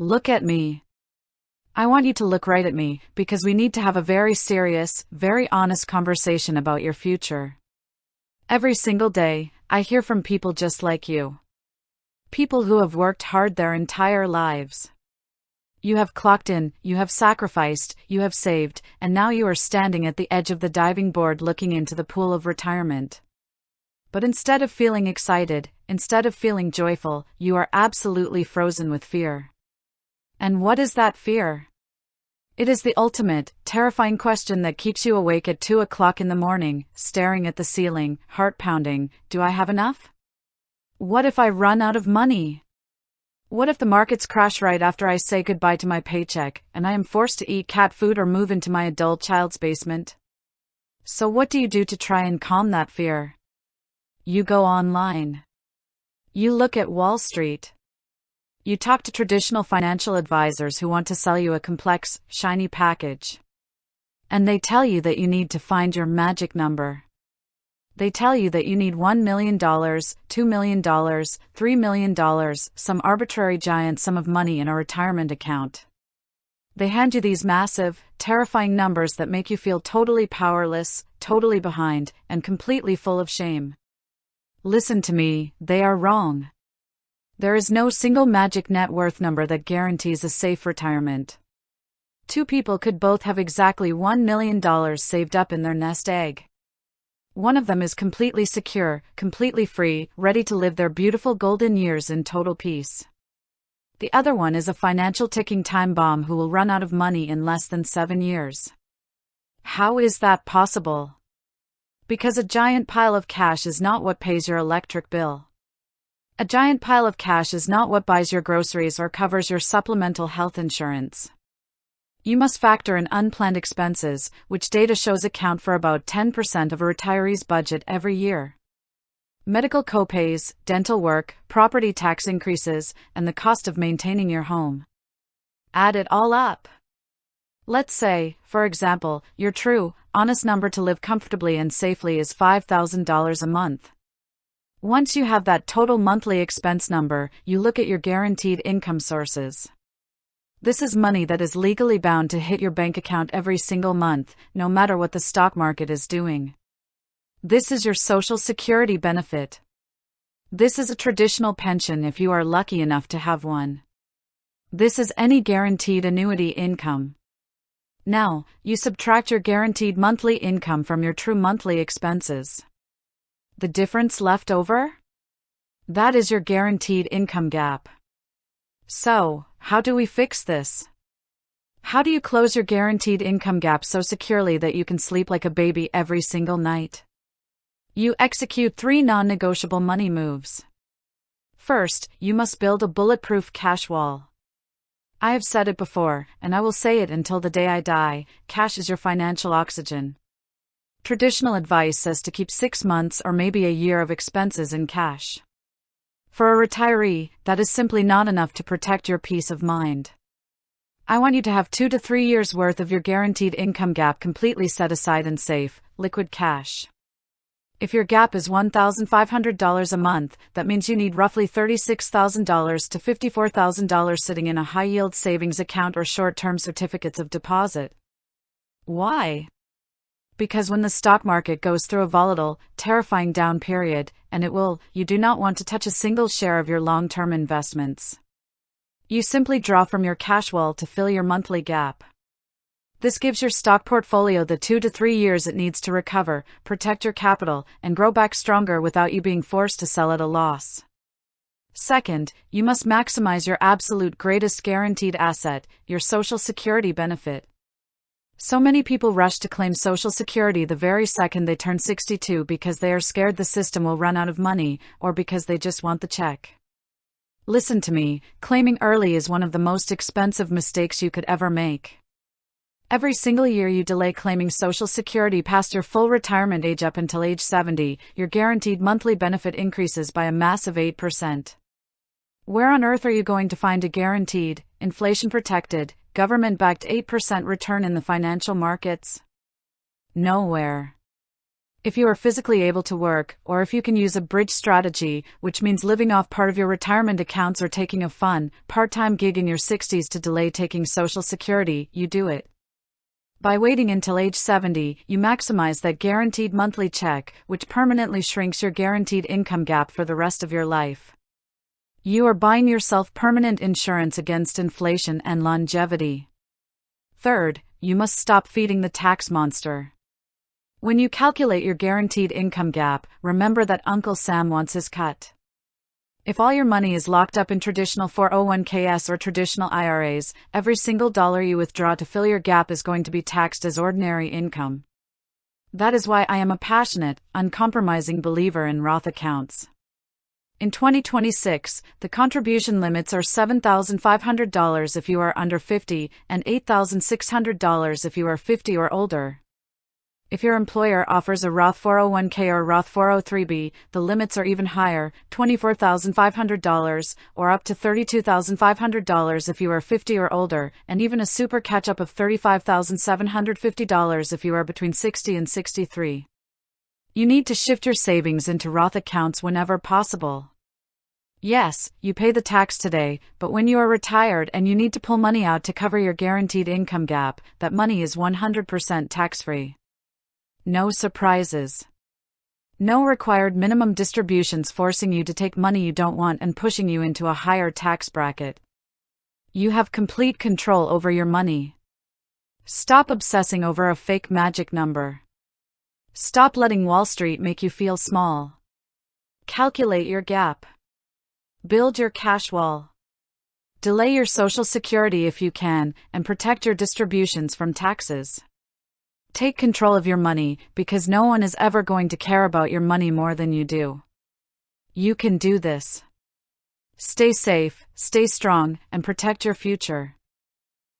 Look at me. I want you to look right at me, because we need to have a very serious, very honest conversation about your future. Every single day, I hear from people just like you. People who have worked hard their entire lives. You have clocked in, you have sacrificed, you have saved, and now you are standing at the edge of the diving board looking into the pool of retirement. But instead of feeling excited, instead of feeling joyful, you are absolutely frozen with fear. And what is that fear? It is the ultimate, terrifying question that keeps you awake at 2 o'clock in the morning, staring at the ceiling, heart pounding. Do I have enough? What if I run out of money? What if the markets crash right after I say goodbye to my paycheck, and I am forced to eat cat food or move into my adult child's basement? So what do you do to try and calm that fear? You go online. You look at Wall Street. You talk to traditional financial advisors who want to sell you a complex, shiny package. And they tell you that you need to find your magic number. They tell you that you need $1 million, $2 million, $3 million, some arbitrary giant sum of money in a retirement account. They hand you these massive, terrifying numbers that make you feel totally powerless, totally behind, and completely full of shame. Listen to me, they are wrong. There is no single magic net worth number that guarantees a safe retirement. Two people could both have exactly $1 million saved up in their nest egg. One of them is completely secure, completely free, ready to live their beautiful golden years in total peace. The other one is a financial ticking time bomb who will run out of money in less than 7 years. How is that possible? Because a giant pile of cash is not what pays your electric bill. A giant pile of cash is not what buys your groceries or covers your supplemental health insurance. You must factor in unplanned expenses, which data shows account for about 10% of a retiree's budget every year. Medical copays, dental work, property tax increases, and the cost of maintaining your home. Add it all up. Let's say, for example, your true, honest number to live comfortably and safely is $5,000 a month. Once you have that total monthly expense number, you look at your guaranteed income sources. This is money that is legally bound to hit your bank account every single month, no matter what the stock market is doing. This is your Social Security benefit. This is a traditional pension if you are lucky enough to have one. This is any guaranteed annuity income. Now, you subtract your guaranteed monthly income from your true monthly expenses. The difference left over? That is your guaranteed income gap. So, how do we fix this? How do you close your guaranteed income gap so securely that you can sleep like a baby every single night? You execute 3 non-negotiable money moves. First, you must build a bulletproof cash wall. I have said it before, and I will say it until the day I die, cash is your financial oxygen. Traditional advice says to keep 6 months or maybe a year of expenses in cash. For a retiree, that is simply not enough to protect your peace of mind. I want you to have 2 to 3 years' worth of your guaranteed income gap completely set aside in safe, liquid cash. If your gap is $1,500 a month, that means you need roughly $36,000 to $54,000 sitting in a high-yield savings account or short-term certificates of deposit. Why? Because when the stock market goes through a volatile, terrifying down period, and it will, you do not want to touch a single share of your long-term investments. You simply draw from your cash wall to fill your monthly gap. This gives your stock portfolio the 2 to 3 years it needs to recover, protect your capital, and grow back stronger without you being forced to sell at a loss. Second, you must maximize your absolute greatest guaranteed asset, your Social Security benefit. So many people rush to claim Social Security the very second they turn 62 because they are scared the system will run out of money, or because they just want the check. Listen to me, claiming early is one of the most expensive mistakes you could ever make. Every single year you delay claiming Social Security past your full retirement age up until age 70, your guaranteed monthly benefit increases by a massive 8%. Where on earth are you going to find a guaranteed, inflation-protected, government-backed 8% return in the financial markets? Nowhere. If you are physically able to work, or if you can use a bridge strategy, which means living off part of your retirement accounts or taking a fun, part-time gig in your 60s to delay taking Social Security, you do it. By waiting until age 70, you maximize that guaranteed monthly check, which permanently shrinks your guaranteed income gap for the rest of your life. You are buying yourself permanent insurance against inflation and longevity. Third, you must stop feeding the tax monster. When you calculate your guaranteed income gap, remember that Uncle Sam wants his cut. If all your money is locked up in traditional 401ks or traditional IRAs, every single dollar you withdraw to fill your gap is going to be taxed as ordinary income. That is why I am a passionate, uncompromising believer in Roth accounts. In 2026, the contribution limits are $7,500 if you are under 50 and $8,600 if you are 50 or older. If your employer offers a Roth 401k or Roth 403b, the limits are even higher, $24,500, or up to $32,500 if you are 50 or older, and even a super catch-up of $35,750 if you are between 60 and 63. You need to shift your savings into Roth accounts whenever possible. Yes, you pay the tax today, but when you are retired and you need to pull money out to cover your guaranteed income gap, that money is 100% tax-free. No surprises. No required minimum distributions forcing you to take money you don't want and pushing you into a higher tax bracket. You have complete control over your money. Stop obsessing over a fake magic number. Stop letting Wall Street make you feel small. Calculate your gap. Build your cash wall. Delay your Social Security if you can, and protect your distributions from taxes. Take control of your money, because no one is ever going to care about your money more than you do. You can do this. Stay safe, stay strong, and protect your future.